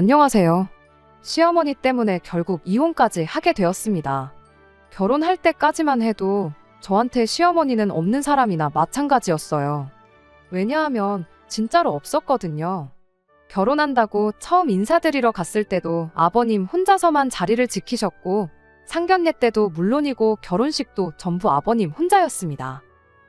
안녕하세요. 시어머니 때문에 결국 이혼까지 하게 되었습니다. 결혼할 때까지만 해도 저한테 시어머니는 없는 사람이나 마찬가지였어요. 왜냐하면 진짜로 없었거든요. 결혼한다고 처음 인사드리러 갔을 때도 아버님 혼자서만 자리를 지키셨고, 상견례 때도 물론이고 결혼식도 전부 아버님 혼자였습니다.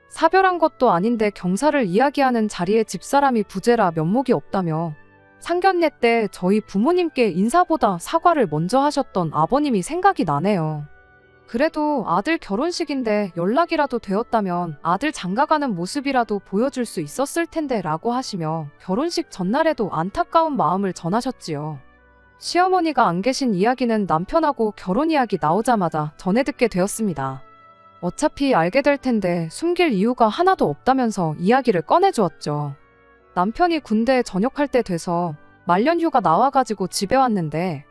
사별한 것도 아닌데 경사를 이야기하는 자리에 집사람이 부재라 면목이 없다며 상견례 때 저희 부모님께 인사보다 사과를 먼저 하셨던 아버님이 생각이 나네요. 그래도 아들 결혼식인데 연락이라도 되었다면 아들 장가가는 모습이라도 보여줄 수 있었을 텐데 라고 하시며 결혼식 전날에도 안타까운 마음을 전하셨지요. 시어머니가 안 계신 이야기는 남편하고 결혼 이야기 나오자마자 전해 듣게 되었습니다. 어차피 알게 될 텐데 숨길 이유가 하나도 없다면서 이야기를 꺼내주었죠. 남편이 군대에 전역할 때 돼서 말년휴가 나와가지고 집에 왔는데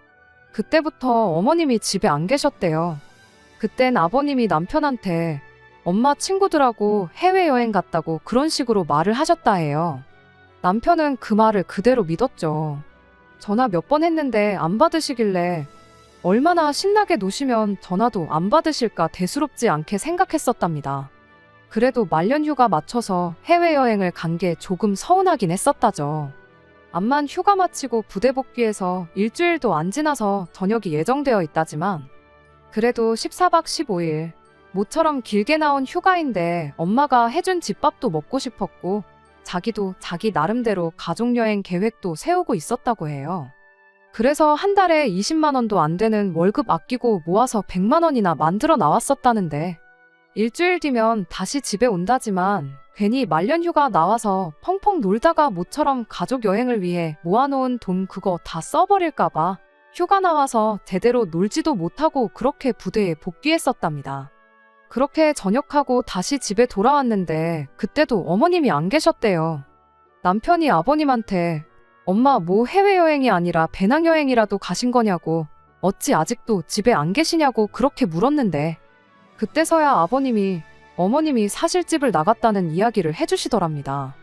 그때부터 어머님이 집에 안 계셨대요. 그땐 아버님이 남편한테 엄마 친구들하고 해외여행 갔다고 그런 식으로 말을 하셨다 해요. 남편은 그 말을 그대로 믿었죠. 전화 몇 번 했는데 안 받으시길래 얼마나 신나게 노시면 전화도 안 받으실까 대수롭지 않게 생각했었답니다. 그래도 말년휴가 맞춰서 해외여행을 간 게 조금 서운하긴 했었다죠. 암만 휴가 마치고 부대 복귀해서 일주일도 안 지나서 전역이 예정되어 있다지만 그래도 14박 15일 모처럼 길게 나온 휴가인데 엄마가 해준 집밥도 먹고 싶었고 자기도 자기 나름대로 가족여행 계획도 세우고 있었다고 해요. 그래서 한 달에 20만 원도 안 되는 월급 아끼고 모아서 100만 원이나 만들어 나왔었다는데 일주일 뒤면 다시 집에 온다지만 괜히 말년휴가 나와서 펑펑 놀다가 모처럼 가족여행을 위해 모아놓은 돈 그거 다 써버릴까봐 휴가 나와서 제대로 놀지도 못하고 그렇게 부대에 복귀했었답니다. 그렇게 전역하고 다시 집에 돌아왔는데 그때도 어머님이 안 계셨대요. 남편이 아버님한테 엄마 뭐 해외여행이 아니라 배낭여행이라도 가신 거냐고 어찌 아직도 집에 안 계시냐고 그렇게 물었는데 그때서야 아버님이 어머님이 사실집을 나갔다는 이야기를 해주시더랍니다.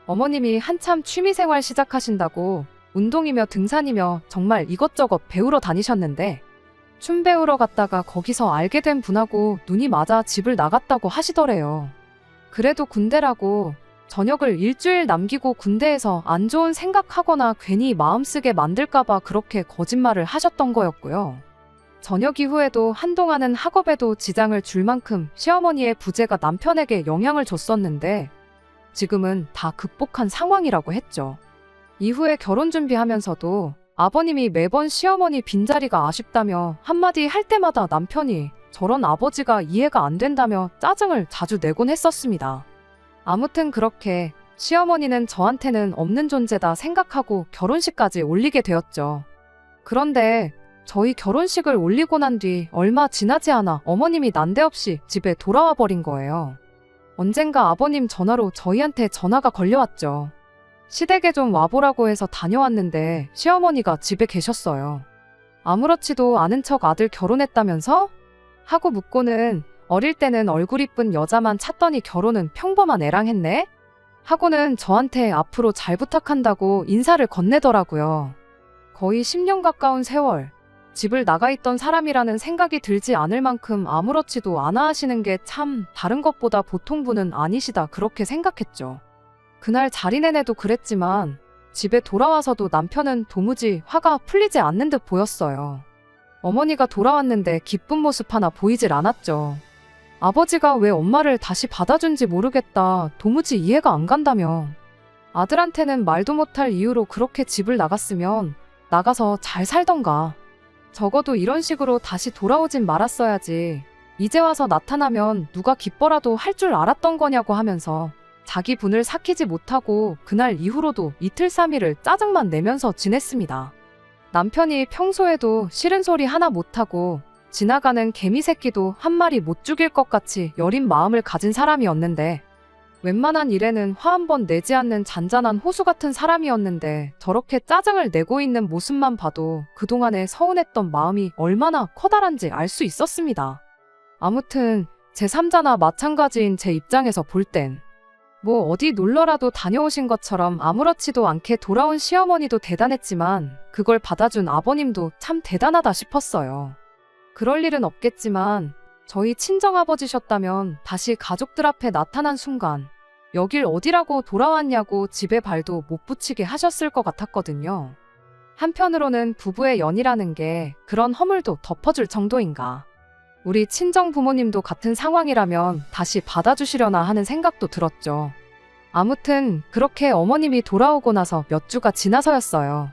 어머님이 한참 취미생활 시작하신다고 운동이며 등산이며 정말 이것저것 배우러 다니셨는데 춤 배우러 갔다가 거기서 알게 된 분하고 눈이 맞아 집을 나갔다고 하시더래요. 그래도 군대라고 전역을 일주일 남기고 군대에서 안 좋은 생각하거나 괜히 마음 쓰게 만들까봐 그렇게 거짓말을 하셨던 거였고요. 전역 이후에도 한동안은 학업에도 지장을 줄 만큼 시어머니의 부재가 남편에게 영향을 줬었는데 지금은 다 극복한 상황이라고 했죠. 이후에 결혼 준비하면서도 아버님이 매번 시어머니 빈자리가 아쉽다며 한마디 할 때마다 남편이 저런 아버지가 이해가 안 된다며 짜증을 자주 내곤 했었습니다. 아무튼 그렇게 시어머니는 저한테는 없는 존재다 생각하고 결혼식까지 올리게 되었죠. 그런데 저희 결혼식을 올리고 난 뒤 얼마 지나지 않아 어머님이 난데없이 집에 돌아와 버린 거예요. 언젠가 아버님 전화로 저희한테 전화가 걸려왔죠. 시댁에 좀 와보라고 해서 다녀왔는데 시어머니가 집에 계셨어요. 아무렇지도 않은 척 아들 결혼했다면서? 하고 묻고는 어릴 때는 얼굴 이쁜 여자만 찾더니 결혼은 평범한 애랑 했네? 하고는 저한테 앞으로 잘 부탁한다고 인사를 건네더라고요. 거의 10년 가까운 세월 집을 나가 있던 사람이라는 생각이 들지 않을 만큼 아무렇지도 않아 하시는 게 참 다른 것보다 보통 분은 아니시다 그렇게 생각했죠. 그날 자리 내내도 그랬지만 집에 돌아와서도 남편은 도무지 화가 풀리지 않는 듯 보였어요. 어머니가 돌아왔는데 기쁜 모습 하나 보이질 않았죠. 아버지가 왜 엄마를 다시 받아준지 모르겠다 도무지 이해가 안 간다며 아들한테는 말도 못할 이유로 그렇게 집을 나갔으면 나가서 잘 살던가 적어도 이런 식으로 다시 돌아오진 말았어야지 이제 와서 나타나면 누가 기뻐라도 할 줄 알았던 거냐고 하면서 자기 분을 삭히지 못하고 그날 이후로도 이틀 3일을 짜증만 내면서 지냈습니다. 남편이 평소에도 싫은 소리 하나 못하고 지나가는 개미 새끼도 한 마리 못 죽일 것 같이 여린 마음을 가진 사람이었는데 웬만한 일에는 화 한 번 내지 않는 잔잔한 호수 같은 사람이었는데 저렇게 짜증을 내고 있는 모습만 봐도 그동안에 서운했던 마음이 얼마나 커다란지 알 수 있었습니다. 아무튼 제3자나 마찬가지인 제 입장에서 볼 땐 뭐 어디 놀러라도 다녀오신 것처럼 아무렇지도 않게 돌아온 시어머니도 대단했지만 그걸 받아준 아버님도 참 대단하다 싶었어요. 그럴 일은 없겠지만 저희 친정아버지셨다면 다시 가족들 앞에 나타난 순간 여길 어디라고 돌아왔냐고 집에 발도 못 붙이게 하셨을 것 같았거든요. 한편으로는 부부의 연이라는 게 그런 허물도 덮어줄 정도인가. 우리 친정 부모님도 같은 상황이라면 다시 받아주시려나 하는 생각도 들었죠. 아무튼 그렇게 어머님이 돌아오고 나서 몇 주가 지나서였어요.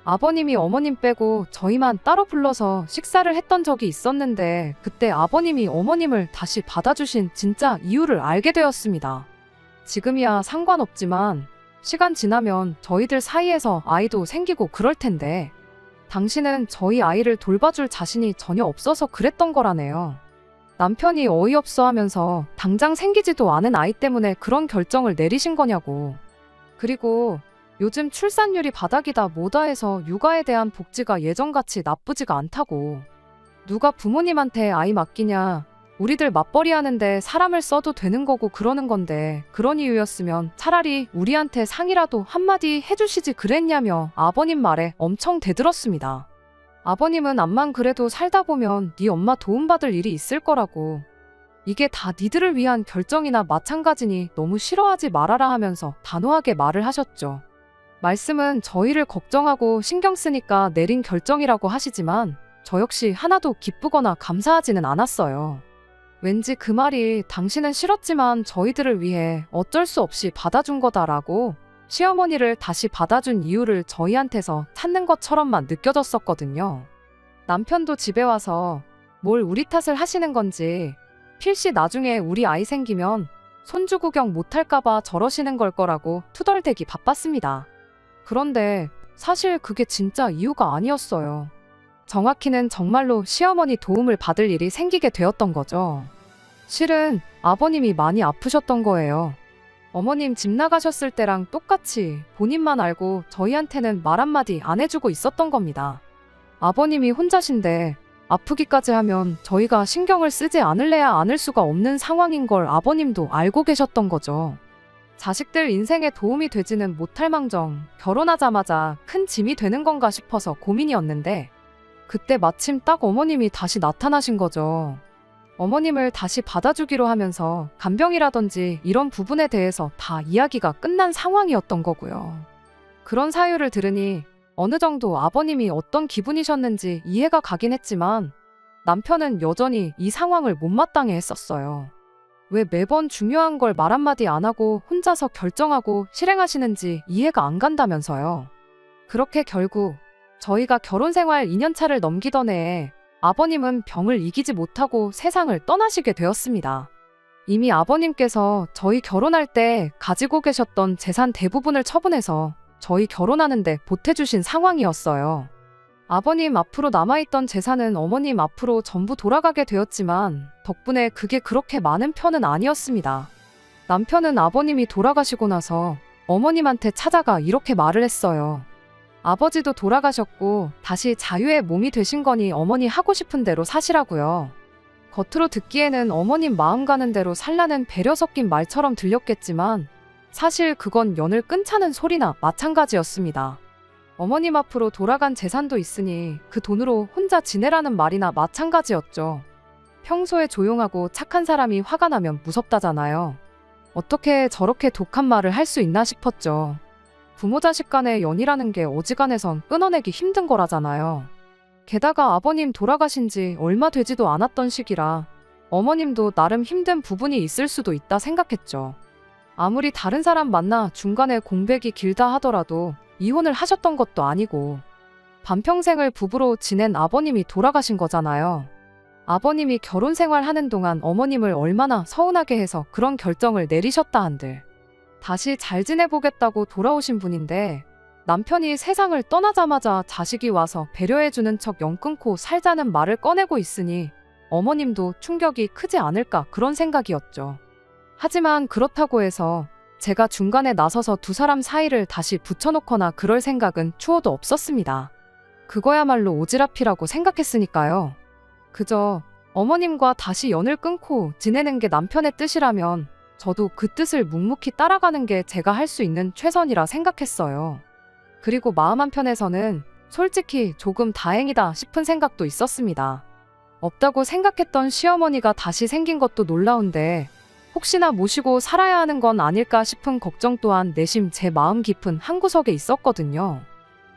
아버님이 어머님 빼고 저희만 따로 불러서 식사를 했던 적이 있었는데 그때 아버님이 어머님을 다시 받아주신 진짜 이유를 알게 되었습니다. 지금이야 상관없지만 시간 지나면 저희들 사이에서 아이도 생기고 그럴 텐데 당신은 저희 아이를 돌봐줄 자신이 전혀 없어서 그랬던 거라네요. 남편이 어이없어 하면서 당장 생기지도 않은 아이 때문에 그런 결정을 내리신 거냐고. 그리고 요즘 출산율이 바닥이다 뭐다 해서 육아에 대한 복지가 예전같이 나쁘지가 않다고. 누가 부모님한테 아이 맡기냐. 우리들 맞벌이 하는데 사람을 써도 되는 거고 그러는 건데 그런 이유였으면 차라리 우리한테 상이라도 한마디 해주시지 그랬냐며 아버님 말에 엄청 대들었습니다. 아버님은 암만 그래도 살다 보면 네 엄마 도움받을 일이 있을 거라고. 이게 다 니들을 위한 결정이나 마찬가지니 너무 싫어하지 말아라 하면서 단호하게 말을 하셨죠. 말씀은 저희를 걱정하고 신경 쓰니까 내린 결정이라고 하시지만 저 역시 하나도 기쁘거나 감사하지는 않았어요. 왠지 그 말이 당신은 싫었지만 저희들을 위해 어쩔 수 없이 받아준 거다라고 시어머니를 다시 받아준 이유를 저희한테서 찾는 것처럼만 느껴졌었거든요. 남편도 집에 와서 뭘 우리 탓을 하시는 건지 필시 나중에 우리 아이 생기면 손주 구경 못할까봐 저러시는 걸 거라고 투덜대기 바빴습니다. 그런데 사실 그게 진짜 이유가 아니었어요. 정확히는 정말로 시어머니 도움을 받을 일이 생기게 되었던 거죠. 실은 아버님이 많이 아프셨던 거예요. 어머님 집 나가셨을 때랑 똑같이 본인만 알고 저희한테는 말 한마디 안 해주고 있었던 겁니다. 아버님이 혼자신데 아프기까지 하면 저희가 신경을 쓰지 않을래야 않을 수가 없는 상황인 걸 아버님도 알고 계셨던 거죠. 자식들 인생에 도움이 되지는 못할 망정 결혼하자마자 큰 짐이 되는 건가 싶어서 고민이었는데 그때 마침 딱 어머님이 다시 나타나신 거죠. 어머님을 다시 받아주기로 하면서 간병이라든지 이런 부분에 대해서 다 이야기가 끝난 상황이었던 거고요. 그런 사유를 들으니 어느 정도 아버님이 어떤 기분이셨는지 이해가 가긴 했지만 남편은 여전히 이 상황을 못마땅해 했었어요. 왜 매번 중요한 걸 말 한마디 안 하고 혼자서 결정하고 실행하시는지 이해가 안 간다면서요. 그렇게 결국 저희가 결혼 생활 2년차를 넘기던 해에 아버님은 병을 이기지 못하고 세상을 떠나시게 되었습니다. 이미 아버님께서 저희 결혼할 때 가지고 계셨던 재산 대부분을 처분해서 저희 결혼하는데 보태주신 상황이었어요. 아버님 앞으로 남아있던 재산은 어머님 앞으로 전부 돌아가게 되었지만 덕분에 그게 그렇게 많은 편은 아니었습니다. 남편은 아버님이 돌아가시고 나서 어머님한테 찾아가 이렇게 말을 했어요. 아버지도 돌아가셨고 다시 자유의 몸이 되신 거니 어머니 하고 싶은 대로 사시라고요. 겉으로 듣기에는 어머님 마음 가는 대로 살라는 배려 섞인 말처럼 들렸겠지만 사실 그건 연을 끊자는 소리나 마찬가지였습니다. 어머님 앞으로 돌아간 재산도 있으니 그 돈으로 혼자 지내라는 말이나 마찬가지였죠. 평소에 조용하고 착한 사람이 화가 나면 무섭다잖아요. 어떻게 저렇게 독한 말을 할 수 있나 싶었죠. 부모 자식 간의 연이라는 게 어지간해선 끊어내기 힘든 거라잖아요. 게다가 아버님 돌아가신 지 얼마 되지도 않았던 시기라 어머님도 나름 힘든 부분이 있을 수도 있다 생각했죠. 아무리 다른 사람 만나 중간에 공백이 길다 하더라도 이혼을 하셨던 것도 아니고 반평생을 부부로 지낸 아버님이 돌아가신 거잖아요. 아버님이 결혼 생활하는 동안 어머님을 얼마나 서운하게 해서 그런 결정을 내리셨다 한들 다시 잘 지내보겠다고 돌아오신 분인데 남편이 세상을 떠나자마자 자식이 와서 배려해주는 척 연 끊고 살자는 말을 꺼내고 있으니 어머님도 충격이 크지 않을까 그런 생각이었죠. 하지만 그렇다고 해서 제가 중간에 나서서 두 사람 사이를 다시 붙여놓거나 그럴 생각은 추호도 없었습니다. 그거야말로 오지랖이라고 생각했으니까요. 그저 어머님과 다시 연을 끊고 지내는 게 남편의 뜻이라면 저도 그 뜻을 묵묵히 따라가는 게 제가 할 수 있는 최선이라 생각했어요. 그리고 마음 한편에서는 솔직히 조금 다행이다 싶은 생각도 있었습니다. 없다고 생각했던 시어머니가 다시 생긴 것도 놀라운데 혹시나 모시고 살아야 하는 건 아닐까 싶은 걱정 또한 내심 제 마음 깊은 한구석에 있었거든요.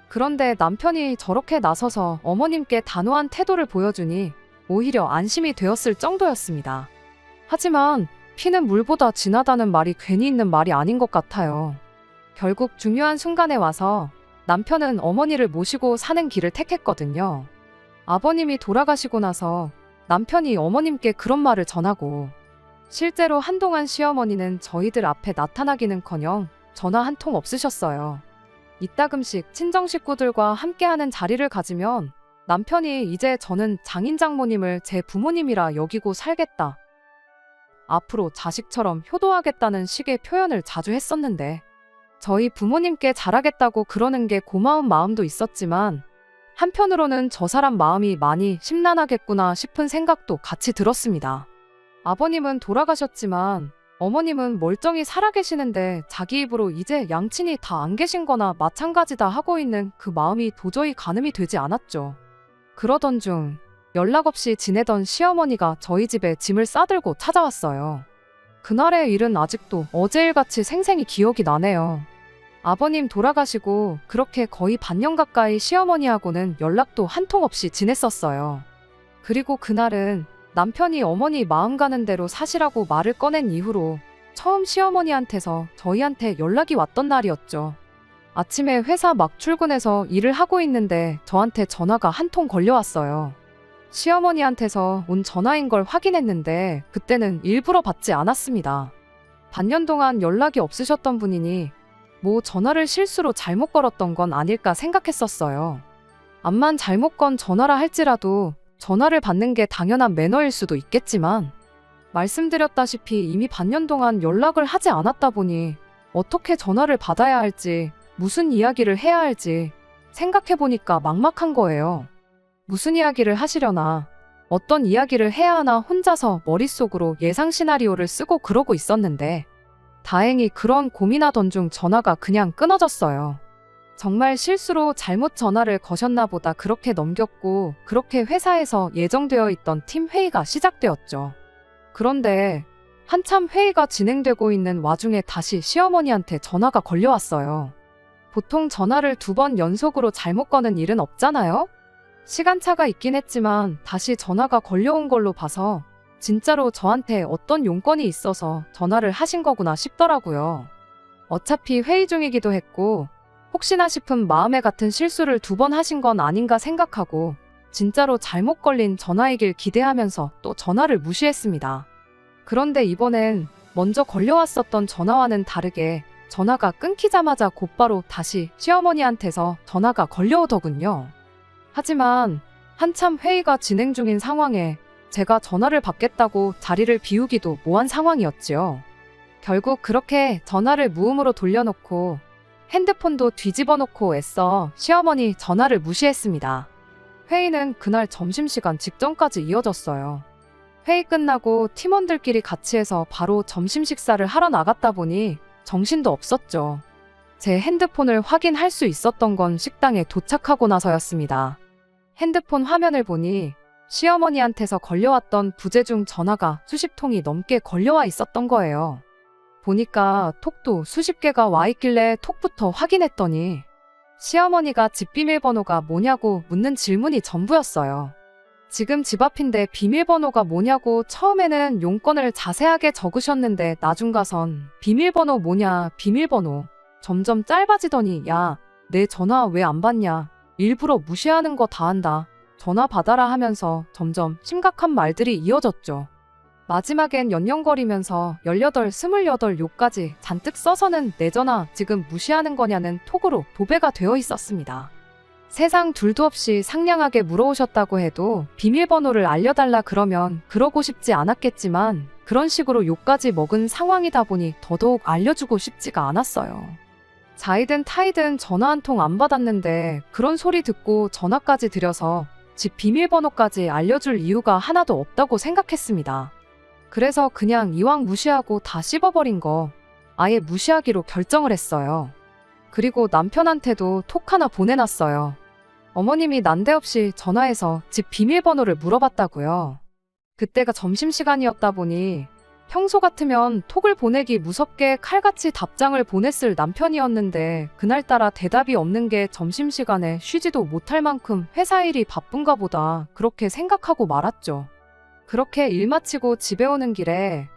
그런데 남편이 저렇게 나서서 어머님께 단호한 태도를 보여주니 오히려 안심이 되었을 정도였습니다. 하지만 피는 물보다 진하다는 말이 괜히 있는 말이 아닌 것 같아요. 결국 중요한 순간에 와서 남편은 어머니를 모시고 사는 길을 택했거든요. 아버님이 돌아가시고 나서 남편이 어머님께 그런 말을 전하고 실제로 한동안 시어머니는 저희들 앞에 나타나기는커녕 전화 한 통 없으셨어요. 이따금씩 친정 식구들과 함께하는 자리를 가지면 남편이 이제 저는 장인 장모님을 제 부모님이라 여기고 살겠다. 앞으로 자식처럼 효도하겠다는 식의 표현을 자주 했었는데 저희 부모님께 잘하겠다고 그러는 게 고마운 마음도 있었지만 한편으로는 저 사람 마음이 많이 심란하겠구나 싶은 생각도 같이 들었습니다. 아버님은 돌아가셨지만 어머님은 멀쩡히 살아계시는데 자기 입으로 이제 양친이 다 안 계신 거나 마찬가지다 하고 있는 그 마음이 도저히 가늠이 되지 않았죠. 그러던 중 연락 없이 지내던 시어머니가 저희 집에 짐을 싸들고 찾아왔어요. 그날의 일은 아직도 어제 일같이 생생히 기억이 나네요. 아버님 돌아가시고 그렇게 거의 반년 가까이 시어머니하고는 연락도 한 통 없이 지냈었어요. 그리고 그날은 남편이 어머니 마음 가는 대로 사시라고 말을 꺼낸 이후로 처음 시어머니한테서 저희한테 연락이 왔던 날이었죠. 아침에 회사 막 출근해서 일을 하고 있는데 저한테 전화가 한 통 걸려왔어요. 시어머니한테서 온 전화인 걸 확인했는데 그때는 일부러 받지 않았습니다. 반년 동안 연락이 없으셨던 분이니 뭐 전화를 실수로 잘못 걸었던 건 아닐까 생각했었어요. 암만 잘못 건 전화라 할지라도 전화를 받는 게 당연한 매너일 수도 있겠지만 말씀드렸다시피 이미 반년 동안 연락을 하지 않았다 보니 어떻게 전화를 받아야 할지 무슨 이야기를 해야 할지 생각해보니까 막막한 거예요. 무슨 이야기를 하시려나 어떤 이야기를 해야 하나 혼자서 머릿속으로 예상 시나리오를 쓰고 그러고 있었는데 다행히 그런 고민하던 중 전화가 그냥 끊어졌어요. 정말 실수로 잘못 전화를 거셨나 보다 그렇게 넘겼고 그렇게 회사에서 예정되어 있던 팀 회의가 시작되었죠. 그런데 한참 회의가 진행되고 있는 와중에 다시 시어머니한테 전화가 걸려왔어요. 보통 전화를 2번 연속으로 잘못 거는 일은 없잖아요? 시간차가 있긴 했지만 다시 전화가 걸려온 걸로 봐서 진짜로 저한테 어떤 용건이 있어서 전화를 하신 거구나 싶더라고요. 어차피 회의 중이기도 했고 혹시나 싶은 마음에 같은 실수를 2번 하신 건 아닌가 생각하고 진짜로 잘못 걸린 전화이길 기대하면서 또 전화를 무시했습니다. 그런데 이번엔 먼저 걸려왔었던 전화와는 다르게 전화가 끊기자마자 곧바로 다시 시어머니한테서 전화가 걸려오더군요. 하지만 한참 회의가 진행 중인 상황에 제가 전화를 받겠다고 자리를 비우기도 뭐한 상황이었지요. 결국 그렇게 전화를 무음으로 돌려놓고 핸드폰도 뒤집어 놓고 애써 시어머니 전화를 무시했습니다. 회의는 그날 점심시간 직전까지 이어졌어요. 회의 끝나고 팀원들끼리 같이 해서 바로 점심 식사를 하러 나갔다 보니 정신도 없었죠. 제 핸드폰을 확인할 수 있었던 건 식당에 도착하고 나서였습니다. 핸드폰 화면을 보니 시어머니한테서 걸려왔던 부재중 전화가 수십 통이 넘게 걸려와 있었던 거예요. 보니까 톡도 수십 개가 와 있길래 톡부터 확인했더니 시어머니가 집 비밀번호가 뭐냐고 묻는 질문이 전부였어요. 지금 집 앞인데 비밀번호가 뭐냐고 처음에는 용건을 자세하게 적으셨는데 나중 가선 비밀번호 뭐냐 비밀번호 점점 짧아지더니 야, 내 전화 왜 안 받냐 일부러 무시하는 거 다 한다 전화 받아라 하면서 점점 심각한 말들이 이어졌죠. 마지막엔 연연거리면서 18, 28 욕까지 잔뜩 써서는 내 전화 지금 무시하는 거냐는 톡으로 도배가 되어 있었습니다. 세상 둘도 없이 상냥하게 물어오셨다고 해도 비밀번호를 알려달라 그러면 그러고 싶지 않았겠지만 그런 식으로 욕까지 먹은 상황이다 보니 더더욱 알려주고 싶지가 않았어요. 자이든 타이든 전화 한 통 안 받았는데 그런 소리 듣고 전화까지 드려서 집 비밀번호까지 알려줄 이유가 하나도 없다고 생각했습니다. 그래서 그냥 이왕 무시하고 다 씹어버린 거 아예 무시하기로 결정을 했어요. 그리고 남편한테도 톡 하나 보내놨어요. 어머님이 난데없이 전화해서 집 비밀번호를 물어봤다고요. 그때가 점심시간이었다 보니 평소 같으면 톡을 보내기 무섭게 칼같이 답장을 보냈을 남편이었는데 그날따라 대답이 없는 게 점심시간에 쉬지도 못할 만큼 회사 일이 바쁜가 보다 그렇게 생각하고 말았죠. 그렇게 일 마치고 집에 오는 길에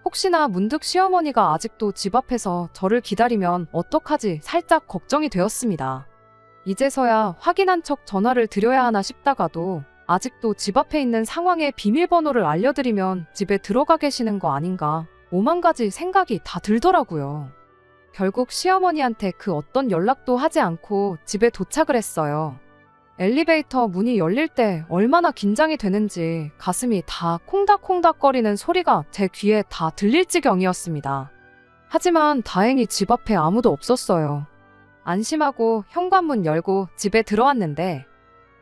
혹시나 문득 시어머니가 아직도 집 앞에서 저를 기다리면 어떡하지 살짝 걱정이 되었습니다. 이제서야 확인한 척 전화를 드려야 하나 싶다가도 아직도 집 앞에 있는 상황의 비밀번호를 알려드리면 집에 들어가 계시는 거 아닌가 오만 가지 생각이 다 들더라고요. 결국 시어머니한테 그 어떤 연락도 하지 않고 집에 도착을 했어요. 엘리베이터 문이 열릴 때 얼마나 긴장이 되는지 가슴이 다 콩닥콩닥거리는 소리가 제 귀에 다 들릴 지경이었습니다. 하지만 다행히 집 앞에 아무도 없었어요. 안심하고 현관문 열고 집에 들어왔는데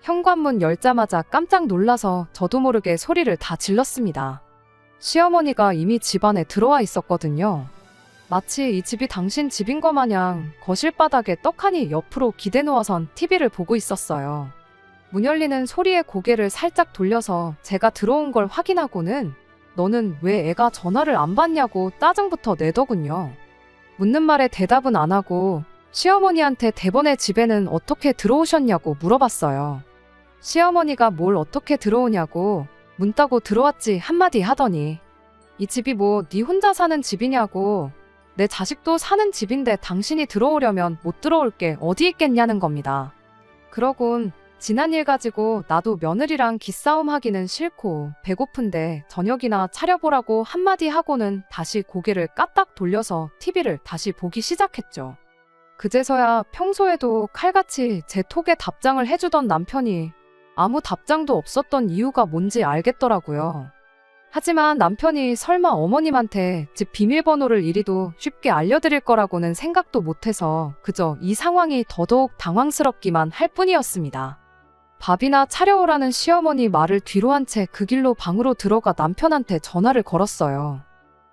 현관문 열자마자 깜짝 놀라서 저도 모르게 소리를 다 질렀습니다. 시어머니가 이미 집 안에 들어와 있었거든요. 마치 이 집이 당신 집인 것 마냥 거실 바닥에 떡하니 옆으로 기대 놓아선 TV를 보고 있었어요. 문 열리는 소리에 고개를 살짝 돌려서 제가 들어온 걸 확인하고는 너는 왜 애가 전화를 안 받냐고 짜증부터 내더군요. 묻는 말에 대답은 안 하고 시어머니한테 대번에 집에는 어떻게 들어오셨냐고 물어봤어요. 시어머니가 뭘 어떻게 들어오냐고 문 따고 들어왔지 한마디 하더니 이 집이 뭐 네 혼자 사는 집이냐고 내 자식도 사는 집인데 당신이 들어오려면 못 들어올 게 어디 있겠냐는 겁니다. 그러곤 지난 일 가지고 나도 며느리랑 기싸움 하기는 싫고 배고픈데 저녁이나 차려보라고 한마디 하고는 다시 고개를 까딱 돌려서 TV를 다시 보기 시작했죠. 그제서야 평소에도 칼같이 제 톡에 답장을 해주던 남편이 아무 답장도 없었던 이유가 뭔지 알겠더라고요. 하지만 남편이 설마 어머님한테 집 비밀번호를 이리도 쉽게 알려드릴 거라고는 생각도 못해서 그저 이 상황이 더더욱 당황스럽기만 할 뿐이었습니다. 밥이나 차려오라는 시어머니 말을 뒤로 한 채 그 길로 방으로 들어가 남편한테 전화를 걸었어요.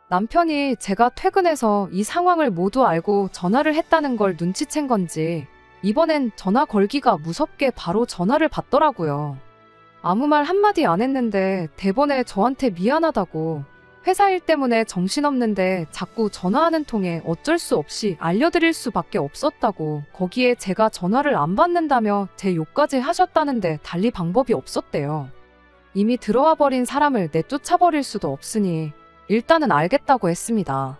남편이 제가 퇴근해서 이 상황을 모두 알고 전화를 했다는 걸 눈치챈 건지 이번엔 전화 걸기가 무섭게 바로 전화를 받더라고요. 아무 말 한마디 안 했는데 대번에 저한테 미안하다고 회사 일 때문에 정신없는데 자꾸 전화하는 통에 어쩔 수 없이 알려드릴 수밖에 없었다고 거기에 제가 전화를 안 받는다며 제 욕까지 하셨다는데 달리 방법이 없었대요. 이미 들어와 버린 사람을 내쫓아버릴 수도 없으니 일단은 알겠다고 했습니다.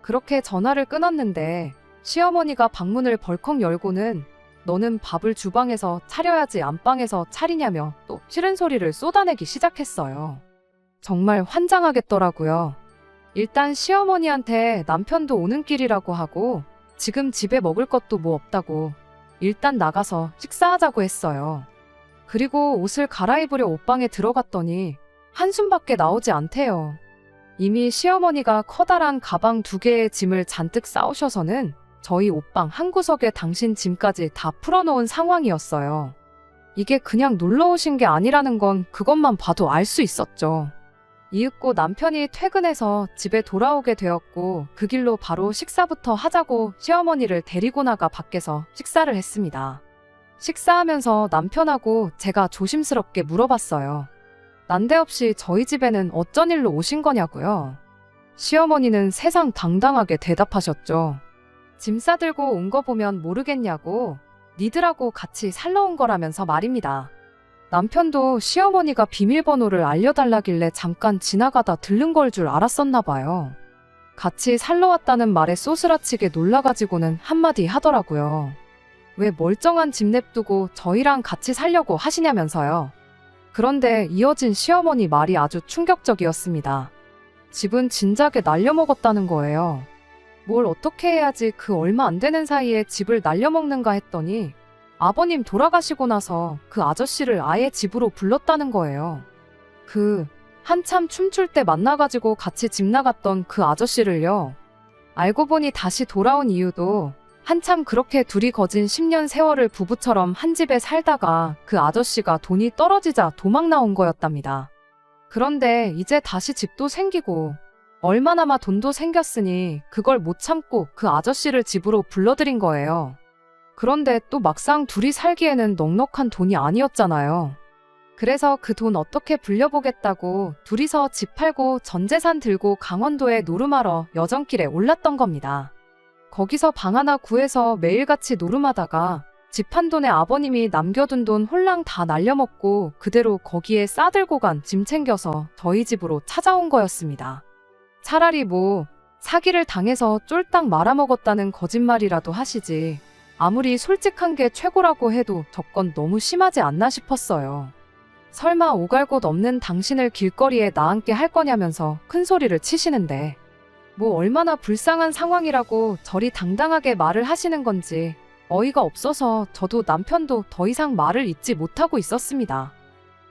그렇게 전화를 끊었는데 시어머니가 방문을 벌컥 열고는 너는 밥을 주방에서 차려야지 안방에서 차리냐며 또 싫은 소리를 쏟아내기 시작했어요. 정말 환장하겠더라고요. 일단 시어머니한테 남편도 오는 길이라고 하고 지금 집에 먹을 것도 뭐 없다고 일단 나가서 식사하자고 했어요. 그리고 옷을 갈아입으려 옷방에 들어갔더니 한숨밖에 나오지 않대요. 이미 시어머니가 커다란 가방 2개의 짐을 잔뜩 싸오셔서는 저희 옷방 한 구석에 당신 짐까지 다 풀어놓은 상황이었어요. 이게 그냥 놀러 오신 게 아니라는 건 그것만 봐도 알 수 있었죠. 이윽고 남편이 퇴근해서 집에 돌아오게 되었고 그 길로 바로 식사부터 하자고 시어머니를 데리고 나가 밖에서 식사를 했습니다. 식사하면서 남편하고 제가 조심스럽게 물어봤어요. 난데없이 저희 집에는 어쩐 일로 오신 거냐고요. 시어머니는 세상 당당하게 대답하셨죠. 짐 싸들고 온 거 보면 모르겠냐고 니들하고 같이 살러 온 거라면서 말입니다. 남편도 시어머니가 비밀번호를 알려달라길래 잠깐 지나가다 들른 걸 줄 알았었나 봐요. 같이 살러 왔다는 말에 쏘스라치게 놀라가지고는 한마디 하더라고요. 왜 멀쩡한 집 냅두고 저희랑 같이 살려고 하시냐면서요. 그런데 이어진 시어머니 말이 아주 충격적이었습니다. 집은 진작에 날려먹었다는 거예요. 뭘 어떻게 해야지 그 얼마 안 되는 사이에 집을 날려먹는가 했더니 아버님 돌아가시고 나서 그 아저씨를 아예 집으로 불렀다는 거예요. 한참 춤출 때 만나가지고 같이 집 나갔던 그 아저씨를요. 알고 보니 다시 돌아온 이유도 한참 그렇게 둘이 거진 10년 세월을 부부처럼 한 집에 살다가 그 아저씨가 돈이 떨어지자 도망 나온 거였답니다. 그런데 이제 다시 집도 생기고 얼마나마 돈도 생겼으니 그걸 못 참고 그 아저씨를 집으로 불러들인 거예요. 그런데 또 막상 둘이 살기에는 넉넉한 돈이 아니었잖아요. 그래서 그 돈 어떻게 불려보겠다고 둘이서 집 팔고 전 재산 들고 강원도에 노름하러 여정길에 올랐던 겁니다. 거기서 방 하나 구해서 매일같이 노름하다가 집 판 돈에 아버님이 남겨둔 돈 홀랑 다 날려먹고 그대로 거기에 싸들고 간 짐 챙겨서 저희 집으로 찾아온 거였습니다. 차라리 뭐 사기를 당해서 쫄딱 말아먹었다는 거짓말이라도 하시지 아무리 솔직한 게 최고라고 해도 저건 너무 심하지 않나 싶었어요. 설마 오갈 곳 없는 당신을 길거리에 나앉게 할 거냐면서 큰 소리를 치시는데 뭐 얼마나 불쌍한 상황이라고 저리 당당하게 말을 하시는 건지 어이가 없어서 저도 남편도 더 이상 말을 잇지 못하고 있었습니다.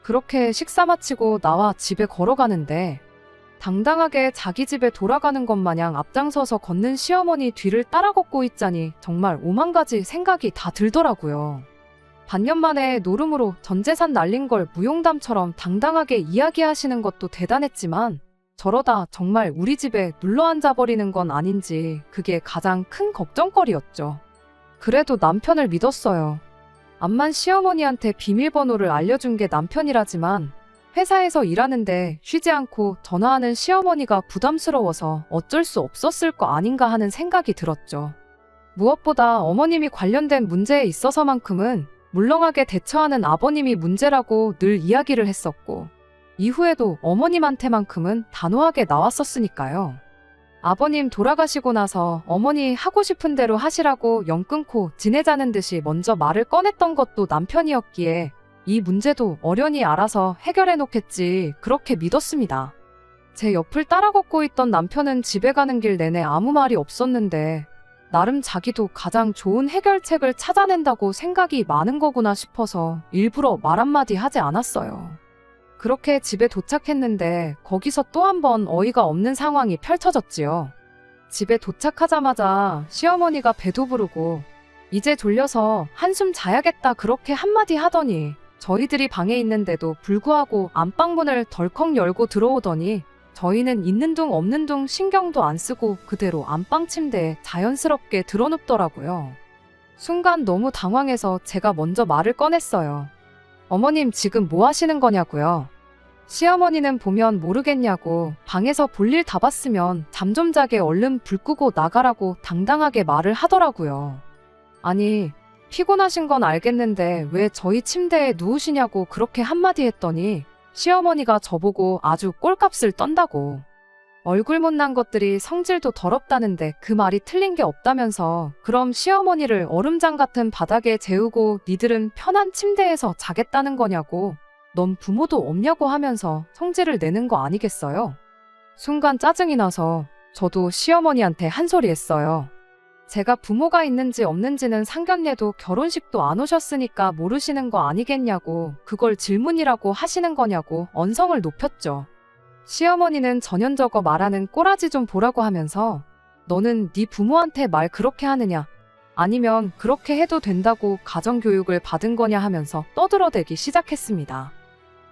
그렇게 식사 마치고 나와 집에 걸어가는데 당당하게 자기 집에 돌아가는 것 마냥 앞장서서 걷는 시어머니 뒤를 따라 걷고 있자니 정말 오만 가지 생각이 다 들더라고요. 반년 만에 노름으로 전 재산 날린 걸 무용담처럼 당당하게 이야기하시는 것도 대단했지만 저러다 정말 우리 집에 눌러앉아 버리는 건 아닌지 그게 가장 큰 걱정거리였죠. 그래도 남편을 믿었어요. 암만 시어머니한테 비밀번호를 알려준 게 남편이라지만 회사에서 일하는데 쉬지 않고 전화하는 시어머니가 부담스러워서 어쩔 수 없었을 거 아닌가 하는 생각이 들었죠. 무엇보다 어머님이 관련된 문제에 있어서만큼은 물렁하게 대처하는 아버님이 문제라고 늘 이야기를 했었고 이후에도 어머님한테만큼은 단호하게 나왔었으니까요. 아버님 돌아가시고 나서 어머니 하고 싶은 대로 하시라고 연 끊고 지내자는 듯이 먼저 말을 꺼냈던 것도 남편이었기에 이 문제도 어련히 알아서 해결해 놓겠지 그렇게 믿었습니다. 제 옆을 따라 걷고 있던 남편은 집에 가는 길 내내 아무 말이 없었는데 나름 자기도 가장 좋은 해결책을 찾아낸다고 생각이 많은 거구나 싶어서 일부러 말 한마디 하지 않았어요. 그렇게 집에 도착했는데 거기서 또 한 번 어이가 없는 상황이 펼쳐졌지요. 집에 도착하자마자 시어머니가 배도 부르고 이제 졸려서 한숨 자야겠다 그렇게 한마디 하더니 저희들이 방에 있는데도 불구하고 안방문을 덜컥 열고 들어오더니 저희는 있는 둥 없는 둥 신경도 안 쓰고 그대로 안방 침대에 자연스럽게 드러눕더라고요. 순간 너무 당황해서 제가 먼저 말을 꺼냈어요. 어머님 지금 뭐 하시는 거냐고요. 시어머니는 보면 모르겠냐고 방에서 볼일 다 봤으면 잠 좀 자게 얼른 불 끄고 나가라고 당당하게 말을 하더라고요. 아니 피곤하신 건 알겠는데 왜 저희 침대에 누우시냐고 그렇게 한마디 했더니 시어머니가 저보고 아주 꼴값을 떤다고. 얼굴 못난 것들이 성질도 더럽다는데 그 말이 틀린 게 없다면서 그럼 시어머니를 얼음장 같은 바닥에 재우고 니들은 편한 침대에서 자겠다는 거냐고. 넌 부모도 없냐고 하면서 성질을 내는 거 아니겠어요? 순간 짜증이 나서 저도 시어머니한테 한 소리 했어요. 제가 부모가 있는지 없는지는 상견례도 결혼식도 안 오셨으니까 모르시는 거 아니겠냐고 그걸 질문이라고 하시는 거냐고 언성을 높였죠. 시어머니는 전연저거 말하는 꼬라지 좀 보라고 하면서 너는 네 부모한테 말 그렇게 하느냐 아니면 그렇게 해도 된다고 가정교육을 받은 거냐 하면서 떠들어대기 시작했습니다.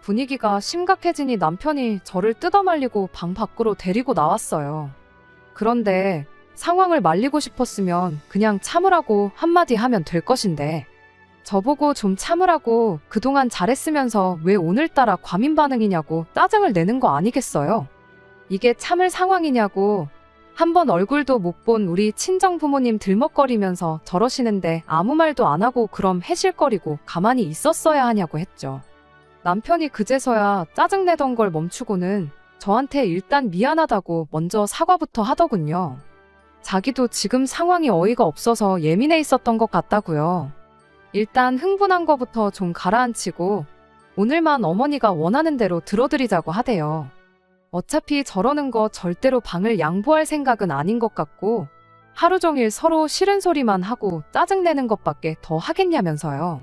분위기가 심각해지니 남편이 저를 뜯어말리고 방 밖으로 데리고 나왔어요. 그런데 상황을 말리고 싶었으면 그냥 참으라고 한마디 하면 될 것인데 저보고 좀 참으라고 그동안 잘했으면서 왜 오늘따라 과민 반응이냐고 짜증을 내는 거 아니겠어요? 이게 참을 상황이냐고. 한번 얼굴도 못 본 우리 친정부모님 들먹거리면서 저러시는데 아무 말도 안 하고 그럼 해실거리고 가만히 있었어야 하냐고 했죠. 남편이 그제서야 짜증내던 걸 멈추고는 저한테 일단 미안하다고 먼저 사과부터 하더군요. 자기도 지금 상황이 어이가 없어서 예민해 있었던 것 같다고요. 일단 흥분한 거부터 좀 가라앉히고 오늘만 어머니가 원하는 대로 들어드리자고 하대요. 어차피 저러는 거 절대로 방을 양보할 생각은 아닌 것 같고 하루 종일 서로 싫은 소리만 하고 짜증내는 것밖에 더 하겠냐면서요.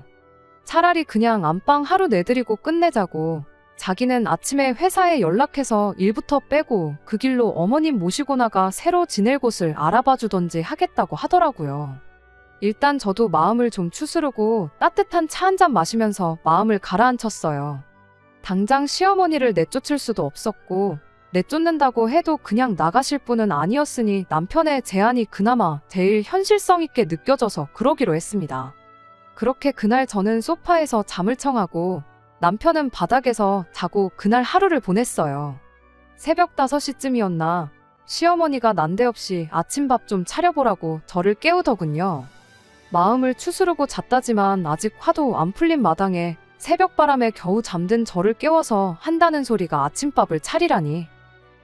차라리 그냥 안방 하루 내드리고 끝내자고. 자기는 아침에 회사에 연락해서 일부터 빼고 그 길로 어머님 모시고 나가 새로 지낼 곳을 알아봐 주던지 하겠다고 하더라고요. 일단 저도 마음을 좀 추스르고 따뜻한 차 한 잔 마시면서 마음을 가라앉혔어요. 당장 시어머니를 내쫓을 수도 없었고 내쫓는다고 해도 그냥 나가실 분은 아니었으니 남편의 제안이 그나마 제일 현실성 있게 느껴져서 그러기로 했습니다. 그렇게 그날 저는 소파에서 잠을 청하고 남편은 바닥에서 자고 그날 하루를 보냈어요. 새벽 5시쯤이었나 시어머니가 난데없이 아침밥 좀 차려보라고 저를 깨우더군요. 마음을 추스르고 잤다지만 아직 화도 안 풀린 마당에 새벽바람에 겨우 잠든 저를 깨워서 한다는 소리가 아침밥을 차리라니.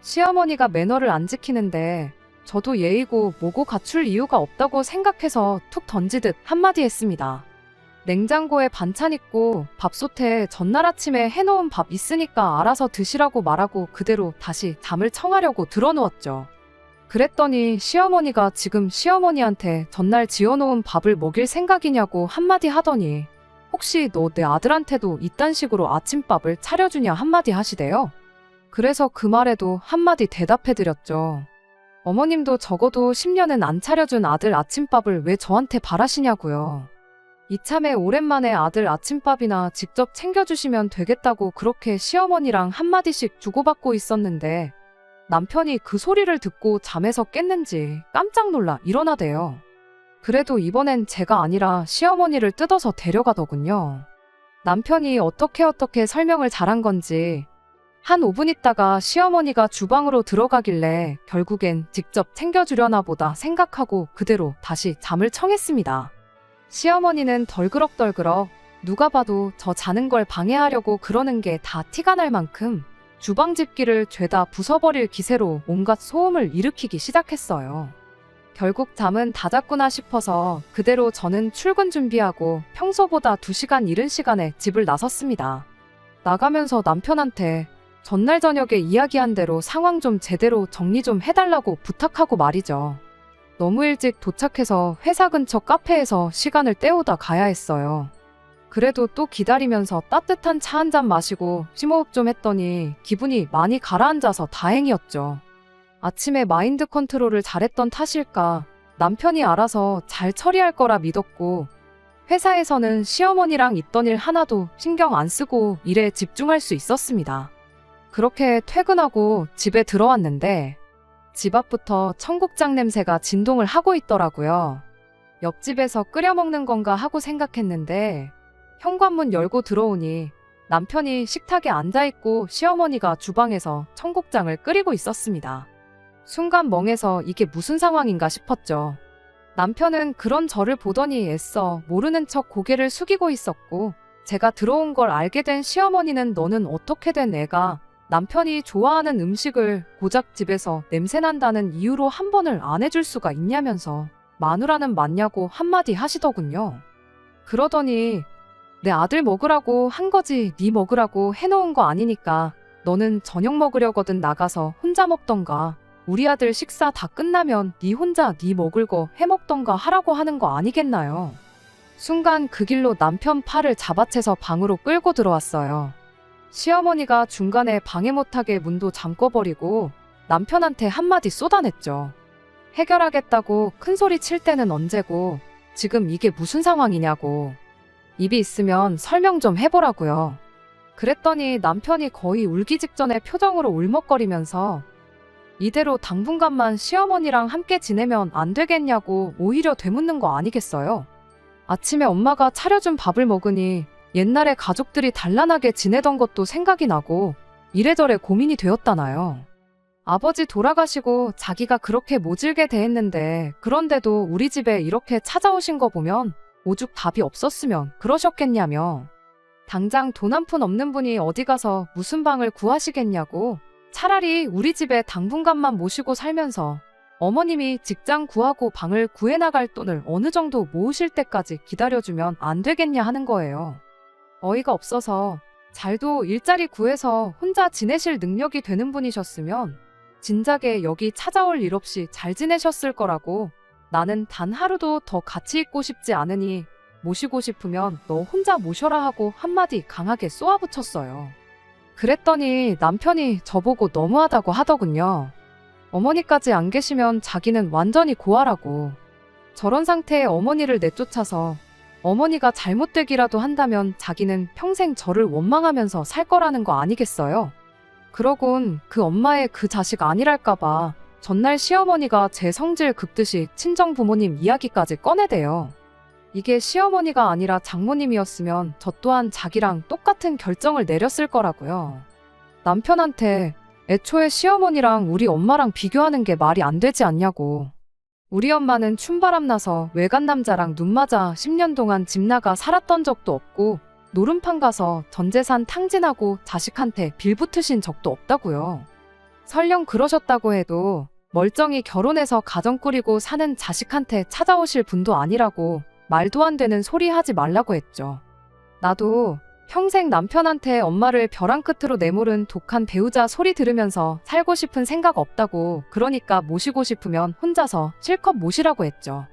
시어머니가 매너를 안 지키는데 저도 예의고 뭐고 갖출 이유가 없다고 생각해서 툭 던지듯 한마디 했습니다. 냉장고에 반찬 있고 밥솥에 전날 아침에 해놓은 밥 있으니까 알아서 드시라고 말하고 그대로 다시 잠을 청하려고 들어누웠죠. 그랬더니 시어머니가 지금 시어머니한테 전날 지어놓은 밥을 먹일 생각이냐고 한마디 하더니 혹시 너 내 아들한테도 이딴 식으로 아침밥을 차려주냐 한마디 하시대요. 그래서 그 말에도 한마디 대답해드렸죠. 어머님도 적어도 10년은 안 차려준 아들 아침밥을 왜 저한테 바라시냐고요. 이참에 오랜만에 아들 아침밥이나 직접 챙겨주시면 되겠다고 그렇게 시어머니랑 한마디씩 주고받고 있었는데 남편이 그 소리를 듣고 잠에서 깼는지 깜짝 놀라 일어나대요. 그래도 이번엔 제가 아니라 시어머니를 뜯어서 데려가더군요. 남편이 어떻게 설명을 잘한 건지 한 5분 있다가 시어머니가 주방으로 들어가길래 결국엔 직접 챙겨주려나 보다 생각하고 그대로 다시 잠을 청했습니다. 시어머니는 덜그럭덜그럭 누가 봐도 저 자는 걸 방해하려고 그러는 게 다 티가 날 만큼 주방 집기를 죄다 부숴버릴 기세로 온갖 소음을 일으키기 시작했어요. 결국 잠은 다 잤구나 싶어서 그대로 저는 출근 준비하고 평소보다 2시간 이른 시간에 집을 나섰습니다. 나가면서 남편한테 전날 저녁에 이야기한 대로 상황 좀 제대로 정리 좀 해달라고 부탁하고 말이죠. 너무 일찍 도착해서 회사 근처 카페에서 시간을 때우다 가야 했어요. 그래도 또 기다리면서 따뜻한 차 한 잔 마시고 심호흡 좀 했더니 기분이 많이 가라앉아서 다행이었죠. 아침에 마인드 컨트롤을 잘했던 탓일까 남편이 알아서 잘 처리할 거라 믿었고 회사에서는 시어머니랑 있던 일 하나도 신경 안 쓰고 일에 집중할 수 있었습니다. 그렇게 퇴근하고 집에 들어왔는데 집 앞부터 청국장 냄새가 진동을 하고 있더라고요. 옆집에서 끓여 먹는 건가 하고 생각했는데 현관문 열고 들어오니 남편이 식탁에 앉아있고 시어머니가 주방에서 청국장을 끓이고 있었습니다. 순간 멍해서 이게 무슨 상황인가 싶었죠. 남편은 그런 저를 보더니 애써 모르는 척 고개를 숙이고 있었고 제가 들어온 걸 알게 된 시어머니는 너는 어떻게 된 애가 남편이 좋아하는 음식을 고작 집에서 냄새난다는 이유로 한 번을 안 해줄 수가 있냐면서 마누라는 맞냐고 한마디 하시더군요. 그러더니 내 아들 먹으라고 한 거지 네 먹으라고 해놓은 거 아니니까 너는 저녁 먹으려거든 나가서 혼자 먹던가 우리 아들 식사 다 끝나면 네 혼자 네 먹을 거 해먹던가 하라고 하는 거 아니겠나요? 순간 그 길로 남편 팔을 잡아채서 방으로 끌고 들어왔어요. 시어머니가 중간에 방해 못하게 문도 잠궈버리고 남편한테 한마디 쏟아냈죠. 해결하겠다고 큰소리 칠 때는 언제고 지금 이게 무슨 상황이냐고. 입이 있으면 설명 좀 해보라고요. 그랬더니 남편이 거의 울기 직전의 표정으로 울먹거리면서 이대로 당분간만 시어머니랑 함께 지내면 안 되겠냐고 오히려 되묻는 거 아니겠어요? 아침에 엄마가 차려준 밥을 먹으니 옛날에 가족들이 단란하게 지내던 것도 생각이 나고 이래저래 고민이 되었다나요. 아버지 돌아가시고 자기가 그렇게 모질게 대했는데 그런데도 우리 집에 이렇게 찾아오신 거 보면 오죽 답이 없었으면 그러셨겠냐며. 당장 돈 한 푼 없는 분이 어디 가서 무슨 방을 구하시겠냐고. 차라리 우리 집에 당분간만 모시고 살면서 어머님이 직장 구하고 방을 구해나갈 돈을 어느 정도 모으실 때까지 기다려주면 안 되겠냐 하는 거예요. 어이가 없어서 잘도 일자리 구해서 혼자 지내실 능력이 되는 분이셨으면 진작에 여기 찾아올 일 없이 잘 지내셨을 거라고. 나는 단 하루도 더 같이 있고 싶지 않으니 모시고 싶으면 너 혼자 모셔라 하고 한마디 강하게 쏘아붙였어요. 그랬더니 남편이 저보고 너무하다고 하더군요. 어머니까지 안 계시면 자기는 완전히 고아라고. 저런 상태에 어머니를 내쫓아서 어머니가 잘못되기라도 한다면 자기는 평생 저를 원망하면서 살 거라는 거 아니겠어요? 그러곤 그 엄마의 그 자식 아니랄까봐 전날 시어머니가 제 성질 긋듯이 친정 부모님 이야기까지 꺼내대요. 이게 시어머니가 아니라 장모님이었으면 저 또한 자기랑 똑같은 결정을 내렸을 거라고요. 남편한테 애초에 시어머니랑 우리 엄마랑 비교하는 게 말이 안 되지 않냐고. 우리 엄마는 춤바람 나서 외간 남자랑 눈 맞아 10년 동안 집 나가 살았던 적도 없고 노름판 가서 전 재산 탕진하고 자식한테 빌붙으신 적도 없다고요. 설령 그러셨다고 해도 멀쩡히 결혼해서 가정 꾸리고 사는 자식한테 찾아오실 분도 아니라고 말도 안 되는 소리 하지 말라고 했죠. 나도 평생 남편한테 엄마를 벼랑 끝으로 내모른 독한 배우자 소리 들으면서 살고 싶은 생각 없다고, 그러니까 모시고 싶으면 혼자서 실컷 모시라고 했죠.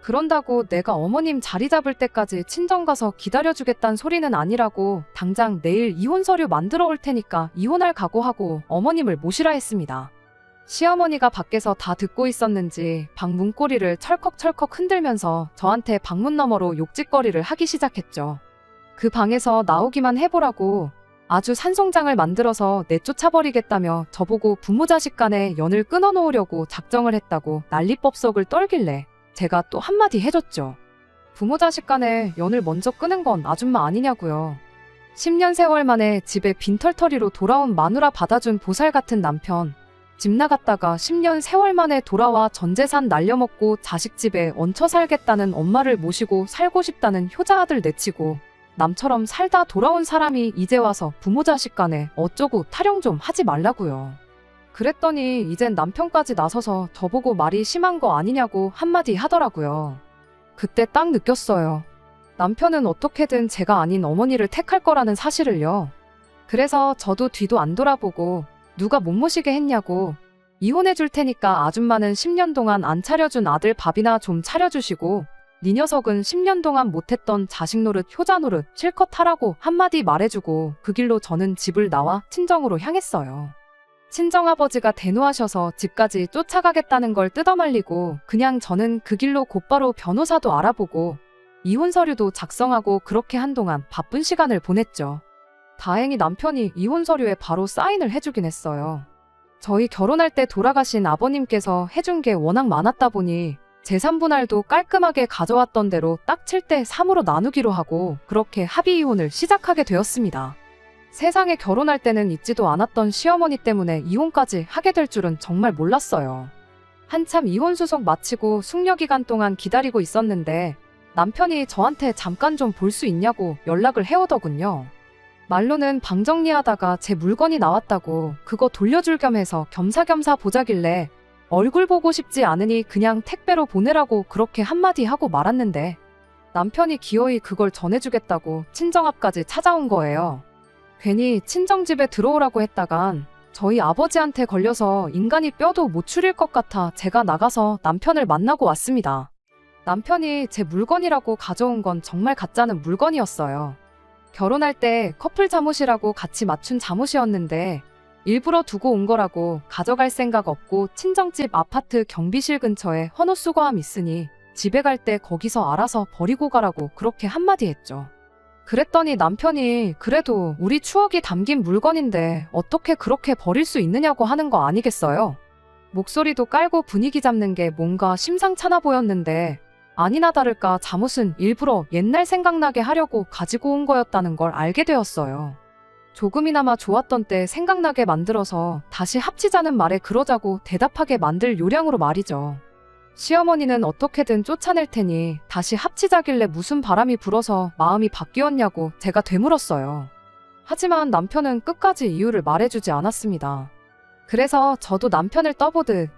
그런다고 내가 어머님 자리 잡을 때까지 친정 가서 기다려주겠다는 소리는 아니라고 당장 내일 이혼 서류 만들어 올 테니까 이혼할 각오하고 어머님을 모시라 했습니다. 시어머니가 밖에서 다 듣고 있었는지 방 문고리를 철컥철컥 흔들면서 저한테 방문 너머로 욕짓거리를 하기 시작했죠. 그 방에서 나오기만 해보라고 아주 산송장을 만들어서 내쫓아버리겠다며 저보고 부모 자식 간에 연을 끊어놓으려고 작정을 했다고 난리법석을 떨길래 제가 또 한마디 해줬죠. 부모 자식 간에 연을 먼저 끊은 건 아줌마 아니냐고요. 10년 세월 만에 집에 빈털터리로 돌아온 마누라 받아준 보살 같은 남편, 집 나갔다가 10년 세월 만에 돌아와 전 재산 날려먹고 자식 집에 얹혀 살겠다는 엄마를 모시고 살고 싶다는 효자 아들 내치고 남처럼 살다 돌아온 사람이 이제 와서 부모 자식 간에 어쩌고 타령 좀 하지 말라고요. 그랬더니 이젠 남편까지 나서서 저보고 말이 심한 거 아니냐고 한마디 하더라고요. 그때 딱 느꼈어요. 남편은 어떻게든 제가 아닌 어머니를 택할 거라는 사실을요. 그래서 저도 뒤도 안 돌아보고 누가 못 모시게 했냐고, 이혼해 줄 테니까 아줌마는 10년 동안 안 차려준 아들 밥이나 좀 차려주시고 네 녀석은 10년 동안 못했던 자식 노릇 효자 노릇 실컷 하라고 한마디 말해주고 그 길로 저는 집을 나와 친정으로 향했어요. 친정아버지가 대노하셔서 집까지 쫓아가겠다는 걸 뜯어말리고 그냥 저는 그 길로 곧바로 변호사도 알아보고 이혼 서류도 작성하고 그렇게 한동안 바쁜 시간을 보냈죠. 다행히 남편이 이혼 서류에 바로 사인을 해주긴 했어요. 저희 결혼할 때 돌아가신 아버님께서 해준 게 워낙 많았다 보니 재산 분할도 깔끔하게 가져왔던 대로 딱 7대 3으로 나누기로 하고 그렇게 합의 이혼을 시작하게 되었습니다. 세상에 결혼할 때는 있지도 않았던 시어머니 때문에 이혼까지 하게 될 줄은 정말 몰랐어요. 한참 이혼 소송 마치고 숙려기간 동안 기다리고 있었는데 남편이 저한테 잠깐 좀 볼 수 있냐고 연락을 해오더군요. 말로는 방 정리하다가 제 물건이 나왔다고 그거 돌려줄 겸 해서 겸사겸사 보자길래 얼굴 보고 싶지 않으니 그냥 택배로 보내라고 그렇게 한마디 하고 말았는데 남편이 기어이 그걸 전해주겠다고 친정 앞까지 찾아온 거예요. 괜히 친정집에 들어오라고 했다간 저희 아버지한테 걸려서 인간이 뼈도 못 추릴 것 같아 제가 나가서 남편을 만나고 왔습니다. 남편이 제 물건이라고 가져온 건 정말 가짜는 물건이었어요. 결혼할 때 커플 잠옷이라고 같이 맞춘 잠옷이었는데 일부러 두고 온 거라고, 가져갈 생각 없고 친정집 아파트 경비실 근처에 헌옷 수거함 있으니 집에 갈 때 거기서 알아서 버리고 가라고 그렇게 한마디 했죠. 그랬더니 남편이 그래도 우리 추억이 담긴 물건인데 어떻게 그렇게 버릴 수 있느냐고 하는 거 아니겠어요? 목소리도 깔고 분위기 잡는 게 뭔가 심상찮아 보였는데 아니나 다를까 잠옷은 일부러 옛날 생각나게 하려고 가지고 온 거였다는 걸 알게 되었어요. 조금이나마 좋았던 때 생각나게 만들어서 다시 합치자는 말에 그러자고 대답하게 만들 요량으로 말이죠. 시어머니는 어떻게든 쫓아낼 테니 다시 합치자길래 무슨 바람이 불어서 마음이 바뀌었냐고 제가 되물었어요. 하지만 남편은 끝까지 이유를 말해주지 않았습니다. 그래서 저도 남편을 떠보듯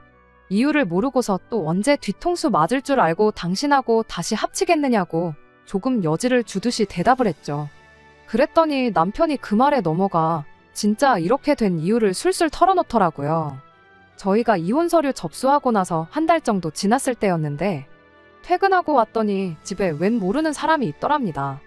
이유를 모르고서 또 언제 뒤통수 맞을 줄 알고 당신하고 다시 합치겠느냐고 조금 여지를 주듯이 대답을 했죠. 그랬더니 남편이 그 말에 넘어가 진짜 이렇게 된 이유를 술술 털어놓더라고요. 저희가 이혼 서류 접수하고 나서 한 달 정도 지났을 때였는데 퇴근하고 왔더니 집에 웬 모르는 사람이 있더랍니다.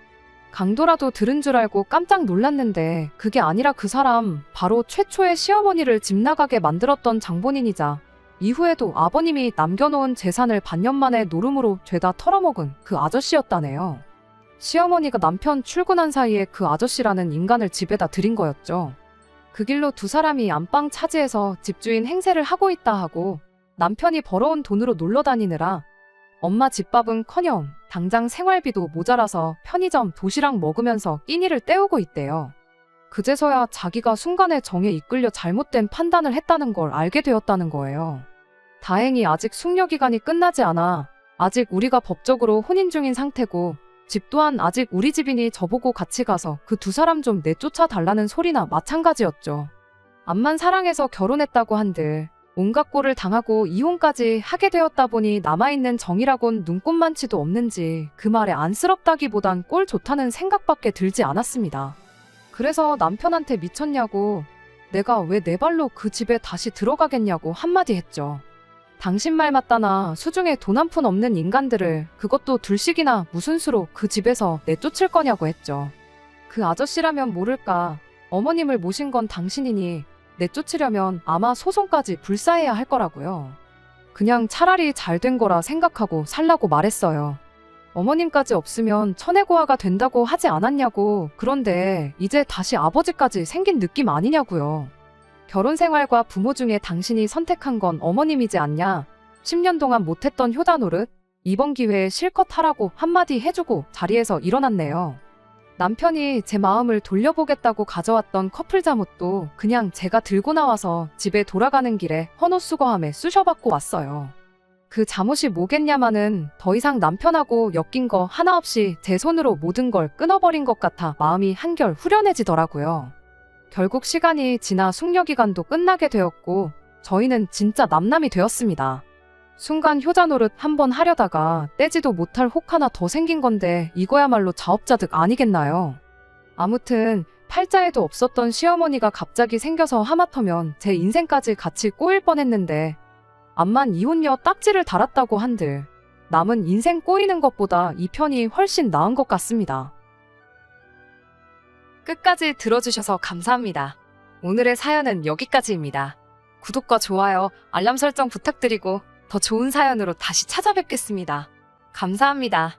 강도라도 들은 줄 알고 깜짝 놀랐는데 그게 아니라 그 사람 바로 최초의 시어머니를 집 나가게 만들었던 장본인이자 이후에도 아버님이 남겨놓은 재산을 반년 만에 노름으로 죄다 털어먹은 그 아저씨였다네요. 시어머니가 남편 출근한 사이에 그 아저씨라는 인간을 집에다 들인 거였죠. 그 길로 두 사람이 안방 차지해서 집주인 행세를 하고 있다 하고 남편이 벌어온 돈으로 놀러 다니느라 엄마 집밥은커녕 당장 생활비도 모자라서 편의점 도시락 먹으면서 끼니를 때우고 있대요. 그제서야 자기가 순간의 정에 이끌려 잘못된 판단을 했다는 걸 알게 되었다는 거예요. 다행히 아직 숙려기간이 끝나지 않아 아직 우리가 법적으로 혼인 중인 상태고 집 또한 아직 우리 집이니 저보고 같이 가서 그 두 사람 좀 내쫓아 달라는 소리나 마찬가지였죠. 암만 사랑해서 결혼했다고 한들 온갖 꼴을 당하고 이혼까지 하게 되었다 보니 남아있는 정이라곤 눈꼽만치도 없는지 그 말에 안쓰럽다기보단 꼴 좋다는 생각밖에 들지 않았습니다. 그래서 남편한테 미쳤냐고 내가 왜 내 발로 그 집에 다시 들어가겠냐고 한마디 했죠. 당신 말 맞다나 수중에 돈 한 푼 없는 인간들을 그것도 둘씩이나 무슨 수로 그 집에서 내쫓을 거냐고 했죠. 그 아저씨라면 모를까 어머님을 모신 건 당신이니 내쫓으려면 아마 소송까지 불사해야 할 거라고요. 그냥 차라리 잘 된 거라 생각하고 살라고 말했어요. 어머님까지 없으면 천혜고아가 된다고 하지 않았냐고. 그런데 이제 다시 아버지까지 생긴 느낌 아니냐고요. 결혼 생활과 부모 중에 당신이 선택한 건 어머님이지 않냐. 10년 동안 못했던 효자 노릇 이번 기회에 실컷 하라고 한마디 해주고 자리에서 일어났네요. 남편이 제 마음을 돌려보겠다고 가져왔던 커플 잠옷도 그냥 제가 들고 나와서 집에 돌아가는 길에 헌옷수거함에 쑤셔받고 왔어요. 그 잠옷이 뭐겠냐마는 더 이상 남편하고 엮인 거 하나 없이 제 손으로 모든 걸 끊어버린 것 같아 마음이 한결 후련해지더라고요. 결국 시간이 지나 숙려기간도 끝나게 되었고 저희는 진짜 남남이 되었습니다. 순간 효자 노릇 한번 하려다가 떼지도 못할 혹 하나 더 생긴 건데 이거야말로 자업자득 아니겠나요? 아무튼 팔자에도 없었던 시어머니가 갑자기 생겨서 하마터면 제 인생까지 같이 꼬일 뻔했는데 암만 이혼녀 딱지를 달았다고 한들 남은 인생 꼬이는 것보다 이 편이 훨씬 나은 것 같습니다. 끝까지 들어주셔서 감사합니다. 오늘의 사연은 여기까지입니다. 구독과 좋아요, 알람 설정 부탁드리고 더 좋은 사연으로 다시 찾아뵙겠습니다. 감사합니다.